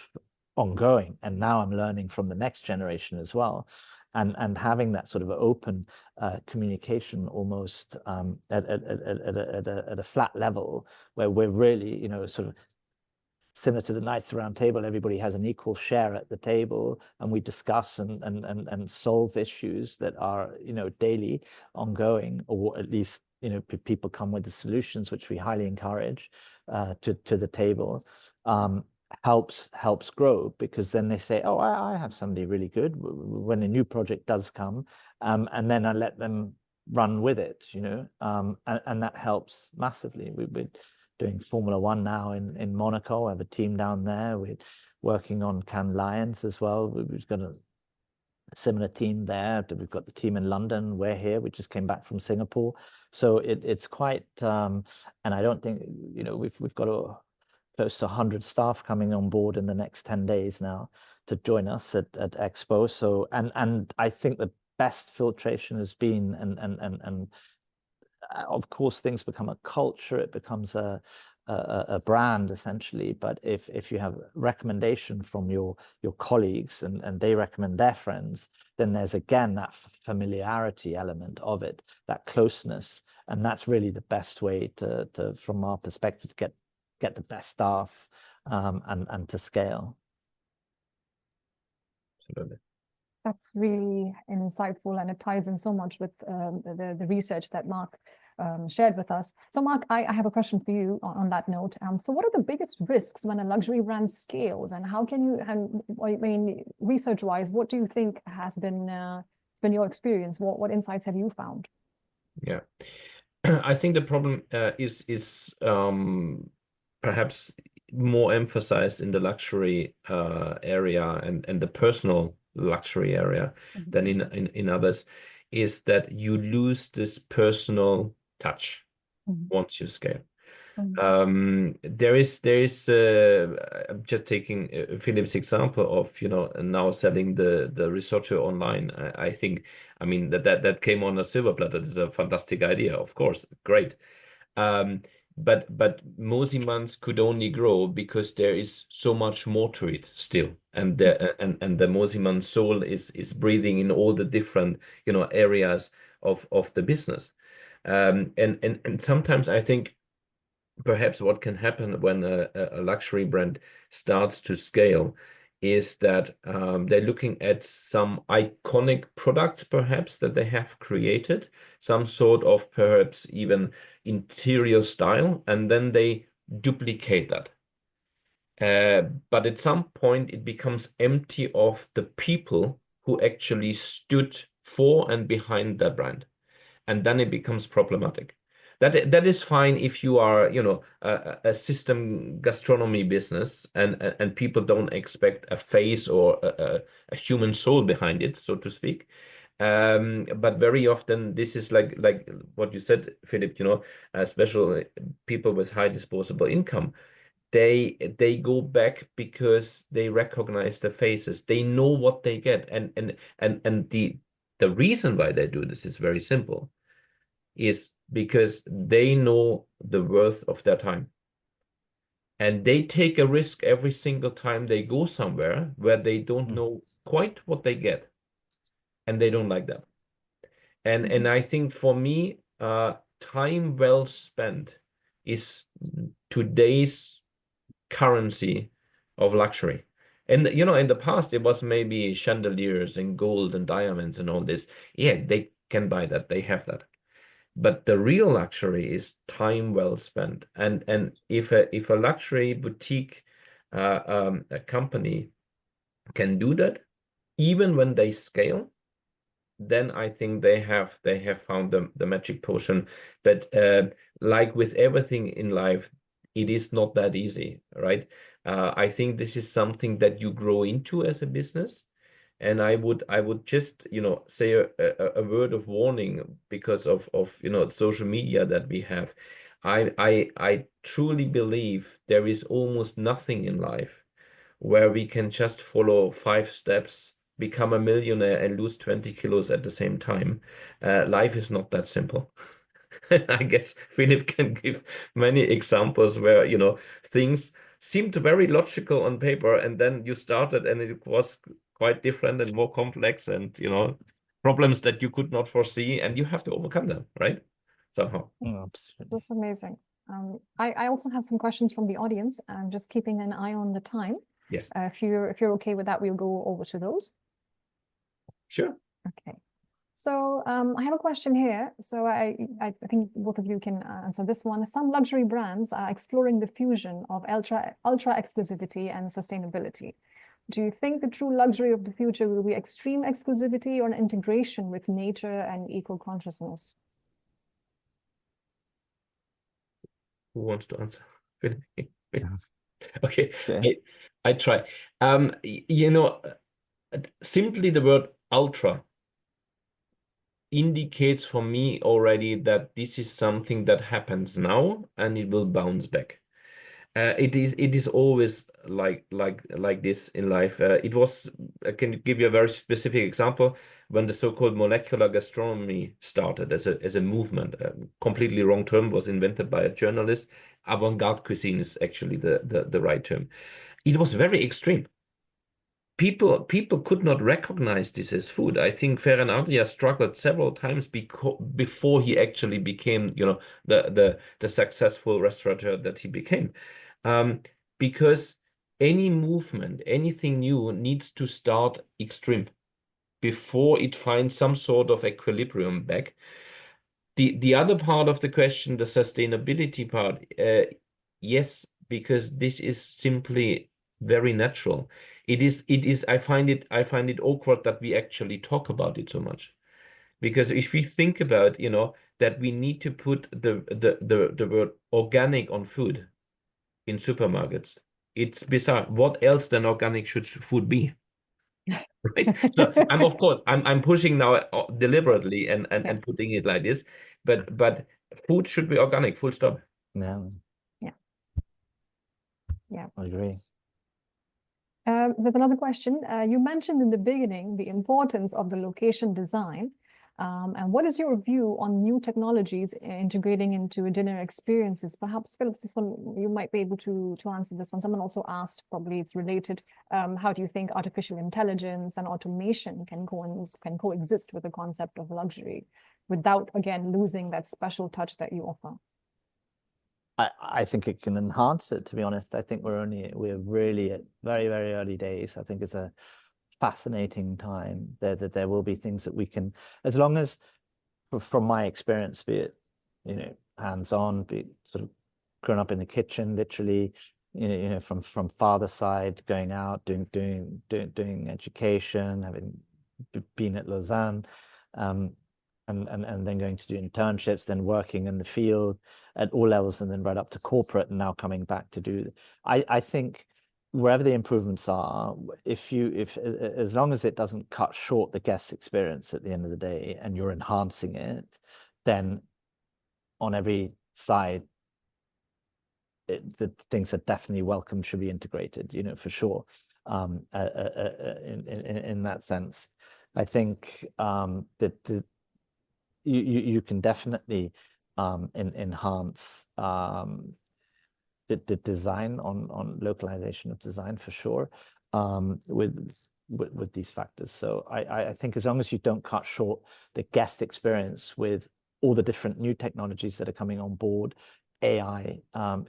Speaker 3: ongoing. And now I'm learning from the next generation as well. And having that sort of open communication almost at a flat level, where we're really, sort of similar to the Knights Round Table, everybody has an equal share at the table, and we discuss and solve issues that are, daily, ongoing, or at least, people come with the solutions, which we highly encourage to the table. Helps grow, because then they say, oh, I have somebody really good when a new project does come, and then I let them run with it, and that helps massively. We're doing Formula One now in Monaco. I have a team down there. We're working on Cannes Lions as well. We've got a similar team there. We've got the team in London. We're here. We just came back from Singapore. So it's quite, and I don't think, we've got close to 100 staff coming on board in the next 10 days now to join us at Expo. So, and I think the best filtration has been, and of course things become a culture, it becomes a brand essentially. But if you have recommendation from your colleagues and they recommend their friends, then there's again that familiarity element of it, that closeness, and that's really the best way to from our perspective, to get the best staff and to scale.
Speaker 2: Absolutely.
Speaker 1: That's really insightful, and it ties in so much with the research that Marc shared with us. So Marc, I have a question for you on that note. So what are the biggest risks when a luxury brand scales, and how can you, and I mean, research-wise, what do you think has been your experience? What insights have you found?
Speaker 2: Yeah, I think the problem is perhaps more emphasized in the luxury area and the personal luxury area than in others, is that you lose this personal touch once you scale. There is I'm just taking Philipp's example of, you know, now selling the risotto online. I think, I mean, that came on a silver platter. It's a fantastic idea, of course, great. But Mosimann's could only grow because there is so much more to it still, and the Mosimann soul is breathing in all the different, you know, areas of the business. And sometimes I think perhaps what can happen when a luxury brand starts to scale is that they're looking at some iconic products perhaps that they have created, some sort of perhaps even interior style, and then they duplicate that. But at some point it becomes empty of the people who actually stood for and behind that brand. And then it becomes problematic. That is fine if you are, you know, a system gastronomy business and people don't expect a face or a human soul behind it, so to speak. But very often this is like what you said, Philipp, you know, especially people with high disposable income. They go back because they recognize the faces. They know what they get, and the reason why they do this is very simple, is because they know the worth of their time. And they take a risk every single time they go somewhere where they don't know quite what they get. And they don't like that. And I think for me, time well spent is today's currency of luxury. And, you know, in the past, it was maybe chandeliers and gold and diamonds and all this. Yeah, they can buy that. They have that. But the real luxury is time well spent. And if a luxury boutique a company can do that, even when they scale, then I think they have found the magic potion. But like with everything in life, it is not that easy, right? I think this is something that you grow into as a business. And I would just, you know, say a word of warning because of you know, social media that we have. I truly believe there is almost nothing in life where we can just follow 5 steps, become a millionaire, and lose 20 kilos at the same time. Life is not that simple. I guess Philipp can give many examples where, you know, things seemed very logical on paper, and then you started and it was quite different and more complex, and, you know, problems that you could not foresee, and you have to overcome them, right? Somehow.
Speaker 3: Absolutely.
Speaker 1: That's amazing. I also have some questions from the audience. I'm just keeping an eye on the time.
Speaker 2: Yes.
Speaker 1: If you're okay with that, we'll go over to those.
Speaker 2: Sure.
Speaker 1: Okay. So I have a question here. So I think both of you can answer this one. Some luxury brands are exploring the fusion of ultra exclusivity and sustainability. Do you think the true luxury of the future will be extreme exclusivity or an integration with nature and eco-consciousness?
Speaker 2: Who wants to answer? Okay.
Speaker 3: Okay.
Speaker 2: I try. You know, simply the word ultra indicates for me already that this is something that happens now and it will bounce back. It is always like this in life. I can give you a very specific example. When the so-called molecular gastronomy started as a movement, a completely wrong term, was invented by a journalist. Avant-garde cuisine is actually the right term. It was very extreme. People could not recognize this as food. I think Ferran Adria struggled several times before he actually became, you know, the successful restaurateur that he became. Because any movement, anything new needs to start extreme before it finds some sort of equilibrium back. The other part of the question, the sustainability part, yes, because this is simply very natural. It is. I find it awkward that we actually talk about it so much, because if we think about, you know, that we need to put the word organic on food in supermarkets, it's bizarre. What else than organic should food be? Right? So I'm pushing now deliberately and putting it like this, but food should be organic, full stop.
Speaker 3: Yeah.
Speaker 1: Yeah.
Speaker 3: I agree.
Speaker 1: There's another question. You mentioned in the beginning the importance of the location design. And what is your view on new technologies integrating into dinner experiences? Perhaps, Philipp, this one, you might be able to answer this one. Someone also asked, probably it's related, how do you think artificial intelligence and automation can coexist with the concept of luxury without, again, losing that special touch that you offer?
Speaker 3: I think it can enhance it, to be honest. I think we're really at very, very early days. I think it's a fascinating time that there will be things that we can, as long as, from my experience, be it, you know, hands-on, be it sort of grown up in the kitchen, literally, you know, from father's side, going out, doing education, having been at Lausanne, and then going to do internships, then working in the field at all levels, and then right up to corporate, and now coming back to do. I think wherever the improvements are, as long as it doesn't cut short the guest experience at the end of the day, and you're enhancing it, then on every side, the things that definitely welcome should be integrated, you know, for sure. In that sense, I think that you can definitely enhance the design on localization of design for sure, with these factors. So I think as long as you don't cut short the guest experience with all the different new technologies that are coming on board, AI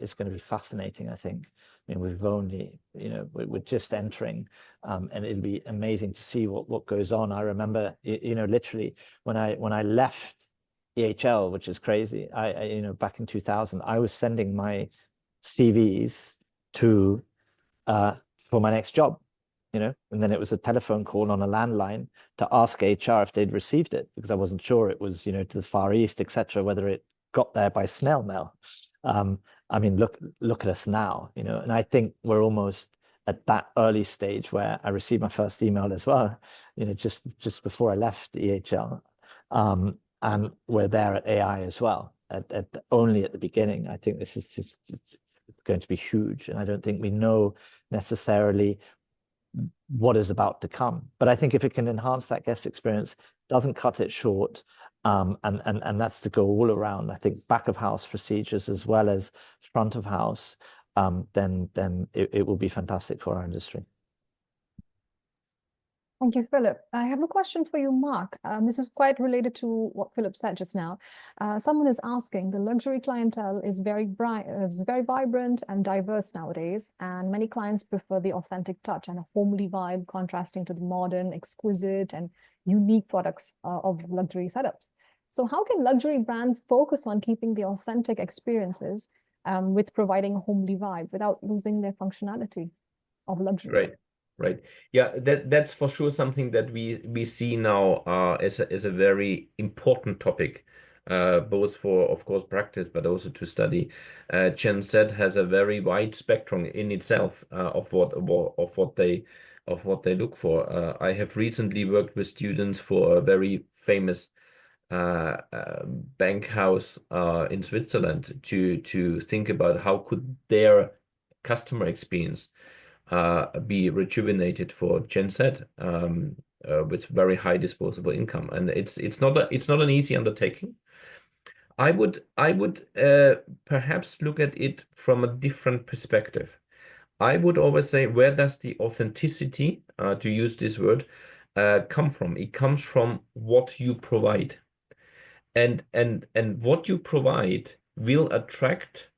Speaker 3: is going to be fascinating, I think. I mean, we've only, you know, we're just entering, and it'll be amazing to see what goes on. I remember, you know, literally when I left EHL, which is crazy, I you know, back in 2000, I was sending my CVs to for my next job, you know, and then it was a telephone call on a landline to ask HR if they'd received it, because I wasn't sure it was, you know, to the Far East, etc., whether it got there by snail mail. I mean, look at us now, you know, and I think we're almost at that early stage where I received my first email as well, you know, just before I left EHL, and we're there at AI as well. Only at the beginning. I think this is just it's going to be huge, and I don't think we know necessarily what is about to come. But I think if it can enhance that guest experience, doesn't cut it short, and that's to go all around. I think back of house procedures as well as front of house, then it will be fantastic for our industry.
Speaker 1: Thank you, Philipp. I have a question for you, Marc. This is quite related to what Philipp said just now. Someone is asking, the luxury clientele is very vibrant and diverse nowadays, and many clients prefer the authentic touch and a homely vibe, contrasting to the modern, exquisite, and unique products of luxury setups. So how can luxury brands focus on keeping the authentic experiences with providing a homely vibe without losing their functionality of luxury?
Speaker 2: Right. Yeah, that's for sure something that we see now as a very important topic, both for, of course, practice, but also to study. Gen Z has a very wide spectrum in itself of what they look for. I have recently worked with students for a very famous bank house in Switzerland to think about how could their customer experience be rejuvenated for Gen Z with very high disposable income, and it's not an easy undertaking. I would perhaps look at it from a different perspective. I would always say, where does the authenticity, to use this word, come from? It comes from what you provide, and what you provide will attract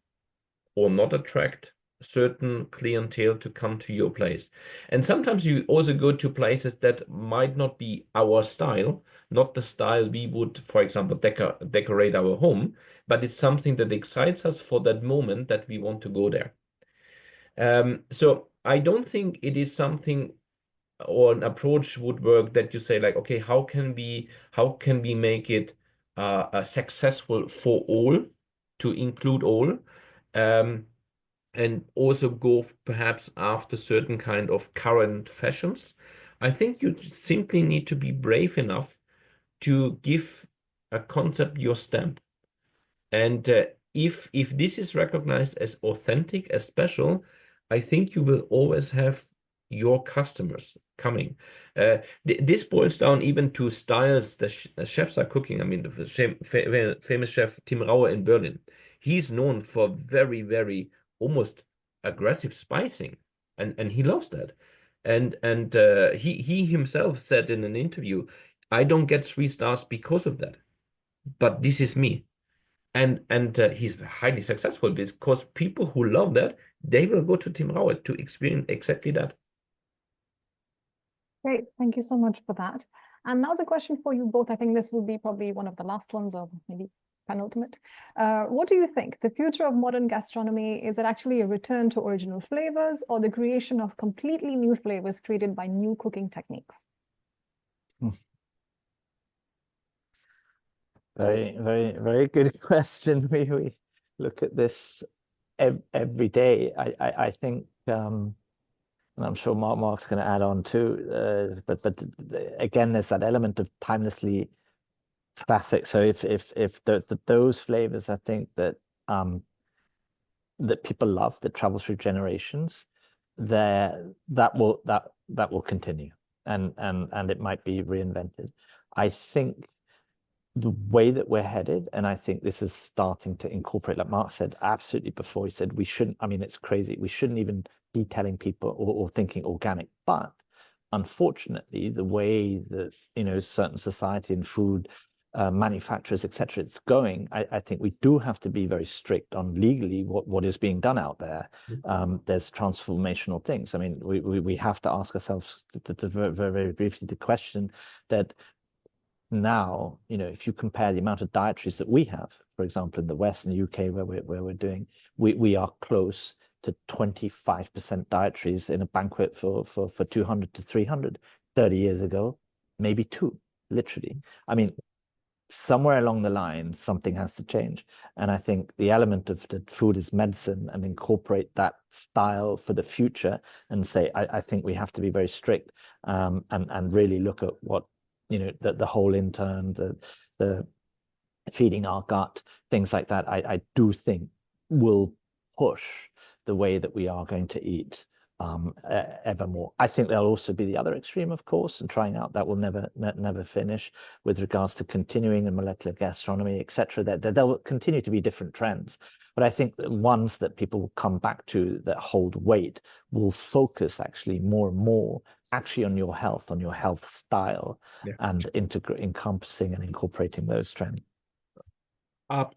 Speaker 2: or not attract certain clientele to come to your place. And sometimes you also go to places that might not be our style, not the style we would, for example, decorate our home, but it's something that excites us for that moment that we want to go there. So I don't think it is something or an approach would work that you say like, okay, how can we make it successful for all, to include all, and also go perhaps after certain kind of current fashions. I think you simply need to be brave enough to give a concept your stamp. And if this is recognized as authentic, as special, I think you will always have your customers coming. This boils down even to styles that chefs are cooking. I mean, the famous chef Tim Rauer in Berlin, he's known for very, very almost aggressive spicing, and he loves that. And he himself said in an interview, I don't get 3 stars because of that, but this is me. And he's highly successful because people who love that, they will go to Tim Rauer to experience exactly that.
Speaker 1: Great. Thank you so much for that. And now's a question for you both. I think this will be probably one of the last ones, or maybe penultimate. What do you think? The future of modern gastronomy, is it actually a return to original flavors or the creation of completely new flavors created by new cooking techniques?
Speaker 3: Very, very, very good question. We look at this every day. I think, and I'm sure Marc's going to add on too. But again, there's that element of timelessly classic. So if those flavors, I think that that people love, that travels through generations, that will continue, and it might be reinvented. I think the way that we're headed, and I think this is starting to incorporate, like Marc said absolutely before, he said we shouldn't, I mean, it's crazy, we shouldn't even be telling people or thinking organic, but unfortunately the way that, you know, certain society and food manufacturers, etc., it's going, I think we do have to be very strict on legally what is being done out there. There's transformational things. I mean, we have to ask ourselves very, very briefly the question that now, you know, if you compare the amount of dietaries that we have, for example, in the West and the UK, where we're doing, we are close to 25% dietaries in a banquet for 200 to 300. 30 years ago, maybe 2, literally. I mean, somewhere along the line, something has to change. And I think the element of that food is medicine, and incorporate that style for the future, and say, I think we have to be very strict, and really look at what, you know, the whole intern, the feeding our gut, things like that, I do think will push the way that we are going to eat ever more. I think there'll also be the other extreme, of course, and trying out that will never finish with regards to continuing in molecular gastronomy, etc. There will continue to be different trends. But I think the ones that people will come back to that hold weight will focus actually more and more actually on your health style, and encompassing and incorporating those trends.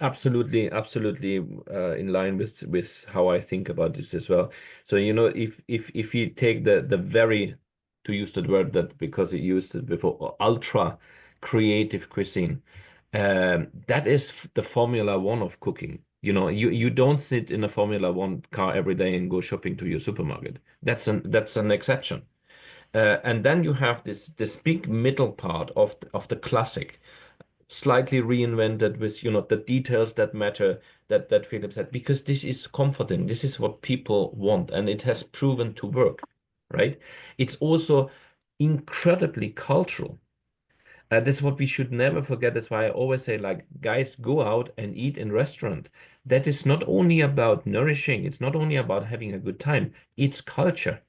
Speaker 2: Absolutely, absolutely, in line with how I think about this as well. So, you know, if you take the very, to use that word that because you used it before, ultra creative cuisine, that is the Formula One of cooking. You know, you don't sit in a Formula One car every day and go shopping to your supermarket. That's an exception. And then you have this big middle part of the classic, slightly reinvented with, you know, the details that matter, that Philipp said, because this is comforting. This is what people want, and it has proven to work, right? It's also incredibly cultural. This is what we should never forget. That's why I always say, like, guys, go out and eat in restaurant. That is not only about nourishing, it's not only about having a good time, it's culture,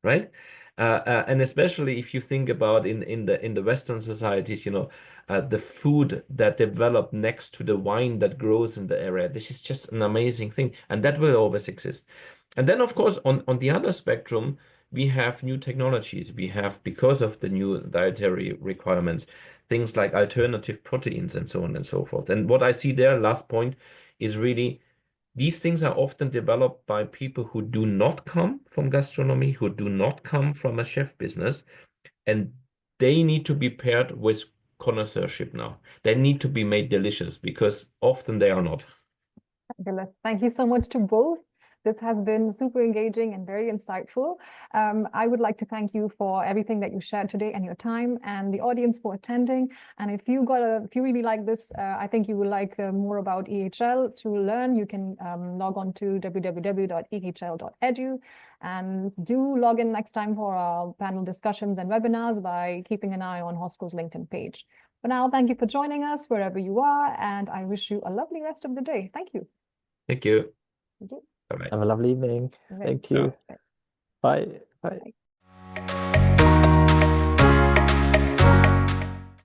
Speaker 2: right? And especially if you think about in the Western societies, you know, the food that developed next to the wine that grows in the area, this is just an amazing thing, and that will always exist. And then, of course, on the other spectrum, we have new technologies. We have, because of the new dietary requirements, things like alternative proteins and so on and so forth. And what I see there, last point, is really these things are often developed by people who do not come from gastronomy, who do not come from a chef business, and they need to be paired with connoisseurship now. They need to be made delicious because often they are not.
Speaker 1: Fabulous. Thank you so much to both. This has been super engaging and very insightful. I would like to thank you for everything that you shared today and your time, and the audience for attending. And if you really like this, I think you will like more about EHL. To learn, you can log on to www.ehl.edu, and do log in next time for our panel discussions and webinars by keeping an eye on Hosco's LinkedIn page. For now, thank you for joining us wherever you are, and I wish you a lovely rest of the day. Thank you.
Speaker 2: Thank you.
Speaker 1: Thank you.
Speaker 2: Bye-bye.
Speaker 3: Have a lovely evening.
Speaker 1: Right.
Speaker 3: Thank you.
Speaker 1: Right.
Speaker 3: Bye. Bye.
Speaker 1: Bye.